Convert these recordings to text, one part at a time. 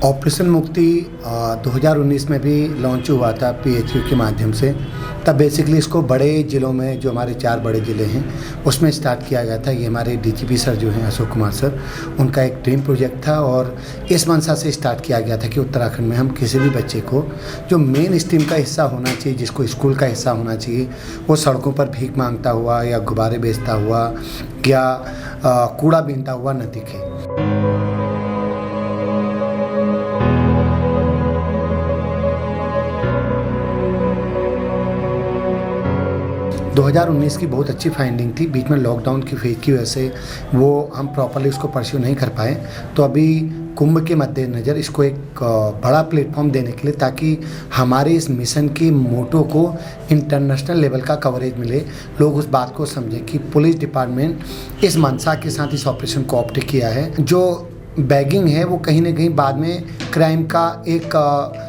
Operation मुक्ति 2019 में भी लॉन्च हुआ था पीएचयू के माध्यम से। तब बेसिकली इसको बड़े ज़िलों में, जो हमारे 4 बड़े ज़िले हैं, उसमें स्टार्ट किया गया था। ये हमारे डीजीपी सर जो हैं अशोक कुमार सर, उनका एक ड्रीम प्रोजेक्ट था और इस मंशा से स्टार्ट किया गया था कि उत्तराखंड में हम किसी भी बच्चे को जो मेन स्ट्रीम का हिस्सा होना चाहिए, जिसको स्कूल का हिस्सा होना चाहिए, वो सड़कों पर भीख मांगता हुआ या गुब्बारे बेचता हुआ या कूड़ा बीनता हुआ न दिखे। 2019 की बहुत अच्छी फाइंडिंग थी। बीच में लॉकडाउन की फेज की वजह से वो हम प्रॉपर्ली उसको परस्यू नहीं कर पाए। तो अभी कुंभ के मद्देनज़र इसको एक बड़ा प्लेटफॉर्म देने के लिए, ताकि हमारे इस मिशन की मोटो को इंटरनेशनल लेवल का कवरेज मिले, लोग उस बात को समझें कि पुलिस डिपार्टमेंट इस मंशा के साथ इस ऑपरेशन को ऑप्ट किया है। जो बैगिंग है वो कहीं ना कहीं बाद में क्राइम का एक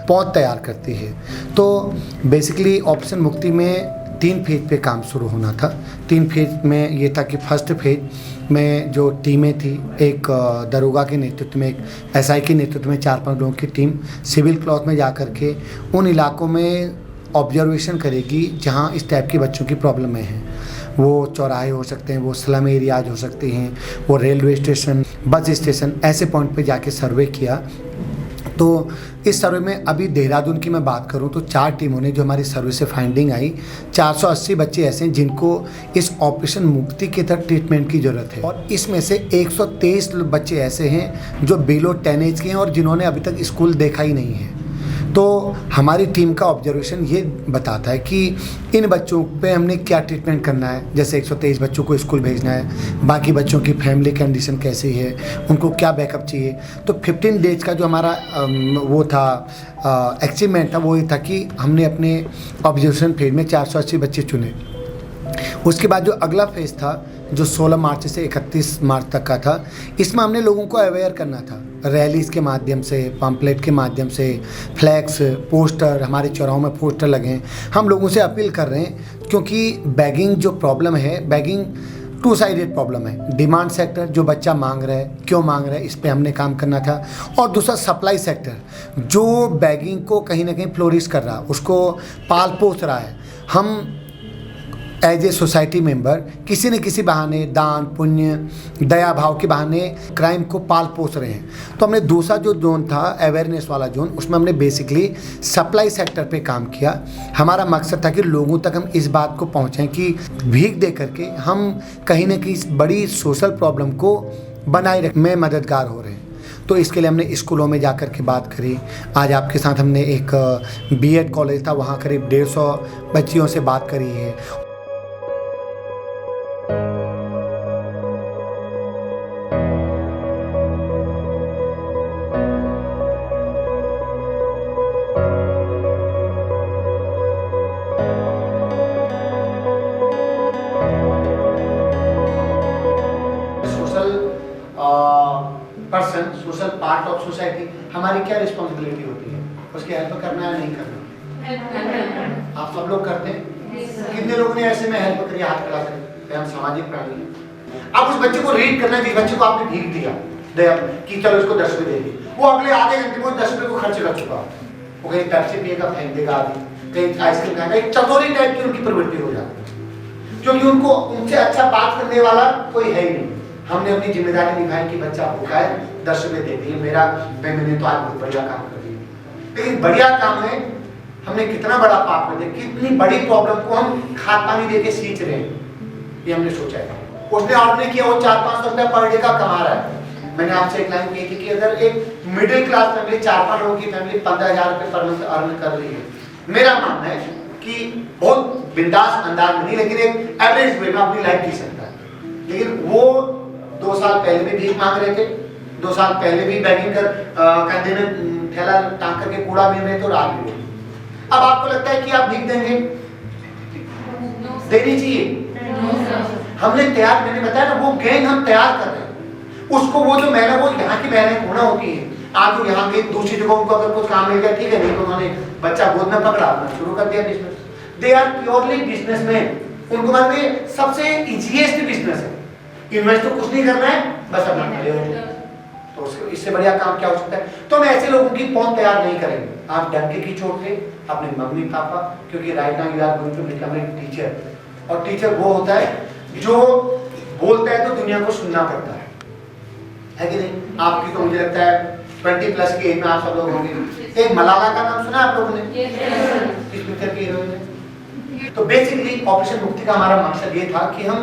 पौध तैयार करती है। तो बेसिकली ऑपरेशन मुक्ति में 3 फेज पे काम शुरू होना था। 3 फेज में ये था कि फर्स्ट फेज में जो टीमें थी, एक दरोगा के नेतृत्व में, एक एसआई के नेतृत्व में 4-5 लोगों की टीम सिविल क्लॉथ में जा कर के उन इलाकों में ऑब्जर्वेशन करेगी जहाँ इस टाइप के बच्चों की प्रॉब्लमें हैं। वो चौराहे हो सकते हैं, वो स्लम एरियाज हो सकते हैं, वो रेलवे स्टेशन, बस स्टेशन, ऐसे पॉइंट पे जाके सर्वे किया। तो इस सर्वे में अभी देहरादून की मैं बात करूं तो 4 टीमों ने, जो हमारी सर्वे से फाइंडिंग आई, 480 बच्चे ऐसे हैं जिनको इस ऑपरेशन मुक्ति के तहत ट्रीटमेंट की ज़रूरत है। और इसमें से 123 बच्चे ऐसे हैं जो बिलो 10 एज के हैं और जिन्होंने अभी तक स्कूल देखा ही नहीं है। तो हमारी टीम का ऑब्जर्वेशन ये बताता है कि इन बच्चों पे हमने क्या ट्रीटमेंट करना है। जैसे 123 बच्चों को स्कूल भेजना है, बाकी बच्चों की फैमिली कंडीशन कैसी है, उनको क्या बैकअप चाहिए। तो 15 डेज का जो हमारा वो था अचीवमेंट था, वो ये था कि हमने अपने ऑब्जर्वेशन फेज में 480 बच्चे चुने। उसके बाद जो अगला फेज था, जो 16 मार्च से 31 मार्च तक का था, इसमें हमने लोगों को अवेयर करना था, रैलीज़ के माध्यम से, पम्पलेट के माध्यम से, फ्लैक्स, पोस्टर, हमारे चौराहों में पोस्टर लगे हैं। हम लोगों से अपील कर रहे हैं क्योंकि बैगिंग जो प्रॉब्लम है, बैगिंग 2 साइडेड प्रॉब्लम है। डिमांड सेक्टर, जो बच्चा मांग रहा है, क्यों मांग रहा है, इस पे हमने काम करना था। और दूसरा सप्लाई सेक्टर, जो बैगिंग को कहीं ना कहीं फ्लोरिश कर रहा है, उसको पाल पोस रहा है। हम एज ए सोसाइटी मेंबर किसी न किसी बहाने, दान पुण्य, दया भाव के बहाने क्राइम को पाल पोस रहे हैं। तो हमने दूसरा जो जोन था, अवेयरनेस वाला जोन, उसमें हमने बेसिकली सप्लाई सेक्टर पे काम किया। हमारा मकसद था कि लोगों तक हम इस बात को पहुँचाएं कि भीख दे करके हम कहीं ना कहीं इस बड़ी सोशल प्रॉब्लम को बनाए रखने में मददगार हो रहे हैं। तो इसके लिए हमने स्कूलों में जा कर के बात करी। आज आपके साथ हमने एक बीएड कॉलेज था, वहाँ करीब 150 बच्चियों से बात करी है। Person, social part of society, हमारी क्या रिस्पॉन्सिबिलिटी होती है, उसकी हेल्प करना या नहीं करना। आप सब लोग करते हैं। कितने लोगों ने ऐसे में हेल्प करी, हाथ खड़ा करें। हम सामाजिक प्राणी हैं। अब उस बच्चे को रीड करना है, जिस बच्चे को आपने भीख दिया दया कि चलो इसको 10 रुपये दे दी, वो अगले आधे घंटे में 10 रुपये को खर्च कर चुका। वो कहीं पैसे पिएगा, फेंक देगा आदि, कहीं आइसक्रीम खाएगा। एक चतुरी टाइप की उनकी प्रवृत्ति हो जाती है, क्योंकि उनको उनसे अच्छा बात करने वाला कोई है ही नहीं। हमने अपनी जिम्मेदारी निभाई कि बच्चा भूखा है, 10 रुपये दे दिए, मैंने तो आज बहुत बढ़िया काम कर दिया। लेकिन बढ़िया काम में हमने कितना बड़ा पाप कर दिया, कितनी बड़ी प्रॉब्लम को हम खाद पानी दे के सींच रहे हैं, ये हमने सोचा है। उसने ऑर्डर किया, वो 400-500 रुपया पर डे का कमा रहा है। मैंने आपसे एक लाइन कही थी कि अगर एक मिडिल क्लास फैमिली, 4-5 लोगों की फैमिली 15,000 रुपये पर मंथ अर्न कर रही है, मेरा मानना है कि बहुत बिंदास अंदाज में नहीं, लेकिन एक एवरेज वे में अपनी लाइफ जी सकता है। लेकिन वो 2 साल पहले भी भीख मांग रहे थे, 2 साल पहले भी बैगिंग कर कंधे में थैला टांग करके कूड़ा बीन रहे थे और आज भी। अब आपको लगता है कि आप भीख देंगे? देनी चाहिए। हमने तैयार, मैंने बताया ना, वो गैंग हम तैयार कर रहे हैं। उसको वो जो महिला, वो यहाँ की महिलाएं होना होती है। आज वो यहाँ की दूसरी जगह उनको अगर कुछ काम मिल गया ठीक है, नहीं तो उन्होंने बच्चा गोद में पकड़ा, अपना शुरू कर दिया business. They are purely businessman. उनको मतलब सबसे इजीएस्ट बिजनेस है। इन्वेस्ट तो कुछ नहीं करना है, बस अपना खड़े हो। तो इससे बढ़िया काम क्या हो सकता है। तो हम ऐसे लोगों की पहुंच तैयार नहीं करेंगे। आप डंके की चोट पे अपने मम्मी पापा, क्योंकि right now you are going to become a teacher, और टीचर वो होता है जो बोलता है तो दुनिया को सुनना पड़ता है कि नहीं। आपकी तो मुझे लगता है 20 प्लस की एज में आप सब लोग होंगे। एक मलाला का नाम सुना आप लोगों ने? इस पिक्चर की हीरोइन है। तो बेसिकली ऑपरेशन मुक्ति का हमारा मकसद ये था कि हम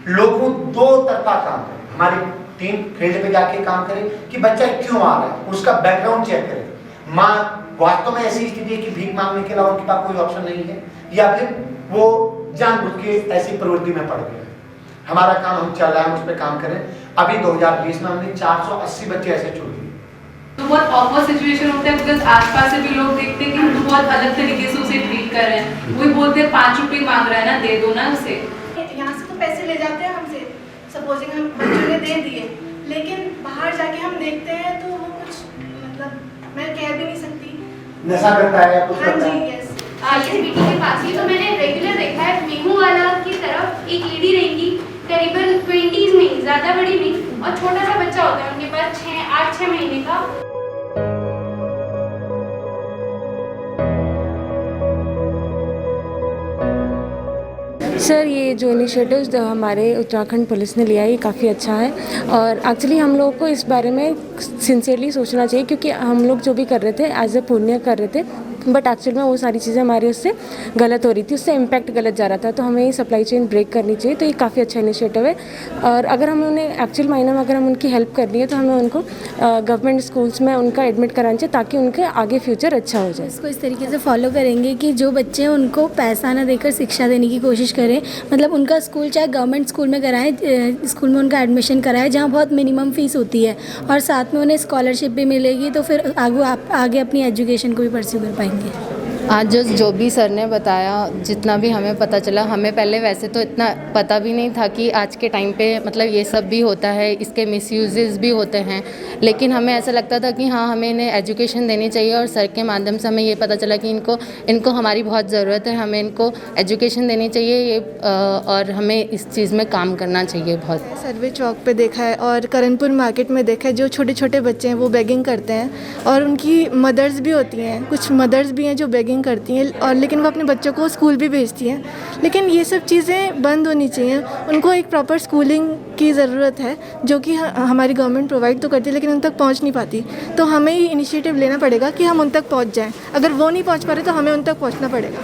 लोगों दो तरफा काम करें। हमारी टीम फील्ड पे जाके काम करे कि बच्चा क्यों आ रहा है, उसका बैकग्राउंड चेक करे। माँ वास्तव में ऐसी स्थिति है कि भीख मांगने के अलावा उनके पास कोई ऑप्शन नहीं है, या फिर वो जानबूझ के ऐसी प्रवृत्ति में पड़ गए। हमारा काम हम चल रहा है, उस पर काम करें। अभी 2020 में हमने 480 बच्चे ऐसे चुन लिए। तो बहुत ऑकवर्ड सिचुएशन होता है, बिकॉज आसपास से भी लोग देखते हैं कि हम तो बहुत अलग तरीके से उसे ट्रीट कर रहे हैं। वही बोलते हैं 5 रुपये मांग रहा है ना, दे दो ना उसे। यहाँ से तो पैसे ले जाते हैं हमसे, सपोजिंग हम बच्चों ने दे दिए, लेकिन बाहर जाके हम देखते हैं तो वो कुछ मतलब मैं कह भी नहीं सकती, नशा करता है या कुछ हाँ करता जी है। यस। ISBT के पास ही तो मैंने रेगुलर देखा है, मेहू वाला की तरफ एक लेडी रहेगी करीबन 20s में, ज़्यादा बड़ी नहीं, और छोटा सा बच्चा होता है उनके पास 8-6 महीने का। सर, ये जो इनिशिएटिव्स हमारे उत्तराखंड पुलिस ने लिया है ये काफ़ी अच्छा है, और एक्चुअली हम लोगों को इस बारे में सिंसियरली सोचना चाहिए, क्योंकि हम लोग जो भी कर रहे थे एज ए पुण्य कर रहे थे, बट एक्चुअल में वो सारी चीज़ें हमारी उससे गलत हो रही थी, उससे इम्पैक्ट गलत जा रहा था। तो हमें ये सप्लाई चेन ब्रेक करनी चाहिए। तो ये काफ़ी अच्छा इनिशिएटिव है, और अगर हमें उन्हें एक्चुअल मायने में अगर हम उनकी हेल्प करनी है तो हमें उनको गवर्नमेंट स्कूल्स में उनका एडमिट कराना चाहिए, ताकि उनके आगे फ्यूचर अच्छा हो जाए। इसको इस तरीके से फॉलो करेंगे कि जो बच्चे हैं उनको पैसा ना देकर शिक्षा देने की कोशिश करें, मतलब उनका स्कूल चाहे गवर्नमेंट स्कूल में कराएं, स्कूल में उनका एडमिशन कराएं जहाँ बहुत मिनिमम फ़ीस होती है, और साथ में उन्हें स्कॉलरशिप भी मिलेगी, तो फिर आगे अपनी एजुकेशन को भी परस्यू कर पाएंगे। आज जो भी सर ने बताया, जितना भी हमें पता चला, हमें पहले वैसे तो इतना पता भी नहीं था कि आज के टाइम पे मतलब ये सब भी होता है, इसके मिसयूजेस भी होते हैं, लेकिन हमें ऐसा लगता था कि हाँ हमें इन्हें एजुकेशन देनी चाहिए, और सर के माध्यम से हमें ये पता चला कि इनको हमारी बहुत ज़रूरत है, हमें इनको एजुकेशन देनी चाहिए और हमें इस चीज़ में काम करना चाहिए बहुत। सर्वे चौक पे देखा है और करणपुर मार्केट में देखा है, जो छोटे छोटे बच्चे हैं वो बेगिंग करते हैं, और उनकी मदर्स भी होती हैं, कुछ मदर्स भी हैं जो बेगिंग करती हैं, और लेकिन वो अपने बच्चों को स्कूल भी भेजती हैं। लेकिन ये सब चीज़ें बंद होनी चाहिए, उनको एक प्रॉपर स्कूलिंग की ज़रूरत है, जो कि हमारी गवर्नमेंट प्रोवाइड तो करती है, लेकिन उन तक पहुंच नहीं पाती। तो हमें ही इनिशिएटिव लेना पड़ेगा कि हम उन तक पहुंच जाएं। अगर वो नहीं पहुंच पा रहे तो हमें उन तक पहुंचना पड़ेगा।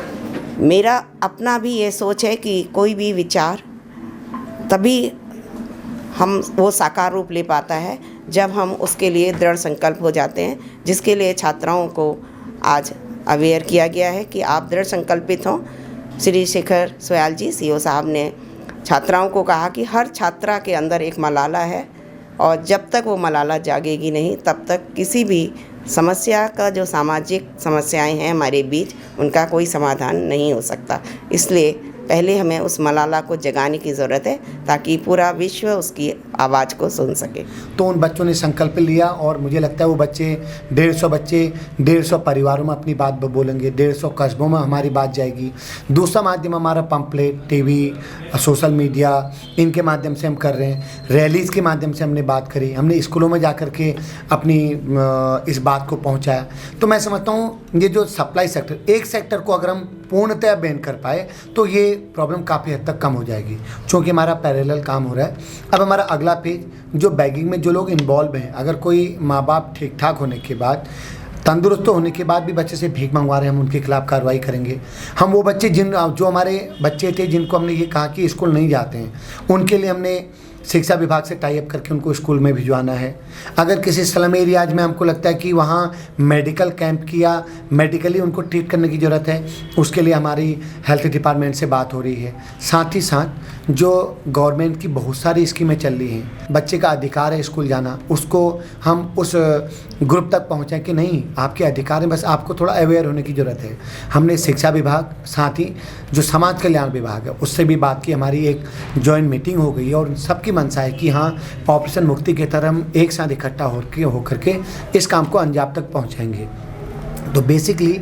मेरा अपना भी ये सोच है कि कोई भी विचार तभी हम वो साकार रूप ले पाता है जब हम उसके लिए दृढ़ संकल्प हो जाते हैं, जिसके लिए छात्राओं को आज अवेयर किया गया है कि आप दृढ़ संकल्पित हों। श्री शेखर सयाल जी सीओ साहब ने छात्राओं को कहा कि हर छात्रा के अंदर एक मलाला है, और जब तक वो मलाला जागेगी नहीं तब तक किसी भी समस्या का जो सामाजिक समस्याएं हैं हमारे बीच, उनका कोई समाधान नहीं हो सकता। इसलिए पहले हमें उस मलाला को जगाने की ज़रूरत है, ताकि पूरा विश्व उसकी आवाज़ को सुन सके। तो उन बच्चों ने संकल्प लिया, और मुझे लगता है वो बच्चे 150 बच्चे 150 परिवारों में अपनी बात बोलेंगे, 150 कस्बों में हमारी बात जाएगी। दूसरा माध्यम हमारा पम्पलेट, टीवी, सोशल मीडिया, इनके माध्यम से हम कर रहे हैं। रैलीज़ के माध्यम से हमने बात करी, हमने स्कूलों में जा कर के अपनी इस बात को पहुंचाया। तो मैं समझता हूँ ये जो सप्लाई सेक्टर, एक सेक्टर को अगर हम पूर्णतः बैन कर पाए तो ये प्रॉब्लम काफ़ी हद तक कम हो जाएगी, क्योंकि हमारा पैरेलल काम हो रहा है। अब हमारा अगला पेज, जो बैगिंग में जो लोग इन्वॉल्व हैं, अगर कोई माँ बाप ठीक ठाक होने के बाद, तंदुरुस्त होने के बाद भी बच्चे से भीख मंगवा रहे हैं, हम उनके खिलाफ कार्रवाई करेंगे। हम वो बच्चे जो हमारे बच्चे थे जिनको हमने ये कहा कि स्कूल नहीं जाते हैं, उनके लिए हमने शिक्षा विभाग से टाई अप करके उनको स्कूल में भिजवाना है। अगर किसी स्लम एरियाज में हमको लगता है कि वहाँ मेडिकल कैंप की या मेडिकली उनको ट्रीट करने की ज़रूरत है, उसके लिए हमारी हेल्थ डिपार्टमेंट से बात हो रही है। साथ ही साथ जो गवर्नमेंट की बहुत सारी स्कीमें चल रही हैं, बच्चे का अधिकार है स्कूल जाना, उसको हम उस ग्रुप तक पहुँचाएं कि नहीं आपके अधिकार हैं, बस आपको थोड़ा अवेयर होने की ज़रूरत है। हमने शिक्षा विभाग, साथ ही जो समाज कल्याण विभाग है उससे भी बात की, हमारी एक जॉइंट मीटिंग हो गई है, और सबकी मंशा है कि हाँ ऑपरेशन मुक्ति की तरह हम एक साथ इकट्ठा होकर के इस काम को अंजाम तक पहुँचाएंगे। तो बेसिकली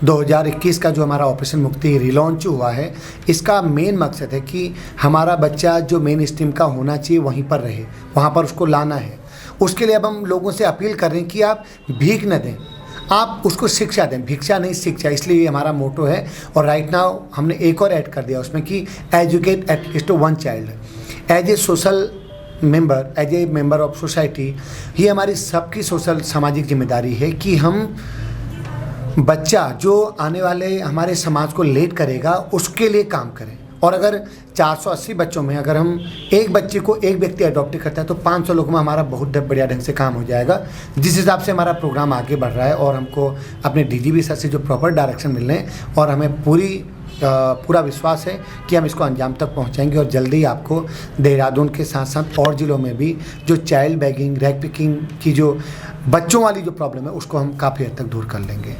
2021 का जो हमारा ऑपरेशन मुक्ति रिलॉन्च हुआ है, इसका मेन मकसद है कि हमारा बच्चा जो मेन स्ट्रीम का होना चाहिए वहीं पर रहे, वहाँ पर उसको लाना है। उसके लिए अब हम लोगों से अपील कर रहे हैं कि आप भीख न दें, आप उसको शिक्षा दें, भिक्षा नहीं शिक्षा। इसलिए ये हमारा मोटो है। और राइट नाउ हमने एक और ऐड कर दिया उसमें कि educate at least to one child as a social member, as a member of society. ये हमारी सबकी सोशल सामाजिक जिम्मेदारी है कि हम बच्चा जो आने वाले हमारे समाज को लीड करेगा उसके लिए काम करें। और अगर 480 बच्चों में अगर हम एक बच्चे को एक व्यक्ति अडॉप्ट करता है तो 500 लोगों में हमारा बहुत बढ़िया ढंग से काम हो जाएगा। जिस हिसाब से हमारा प्रोग्राम आगे बढ़ रहा है और हमको अपने डीजीपी सर से जो प्रॉपर डायरेक्शन मिल रहे हैं और हमें पूरा विश्वास है कि हम इसको अंजाम तक पहुंचाएंगे और जल्दी आपको देहरादून के साथ साथ और ज़िलों में भी जो चाइल्ड बैगिंग, रैग पिकिंग की जो बच्चों वाली जो प्रॉब्लम है उसको हम काफ़ी हद तक दूर कर लेंगे।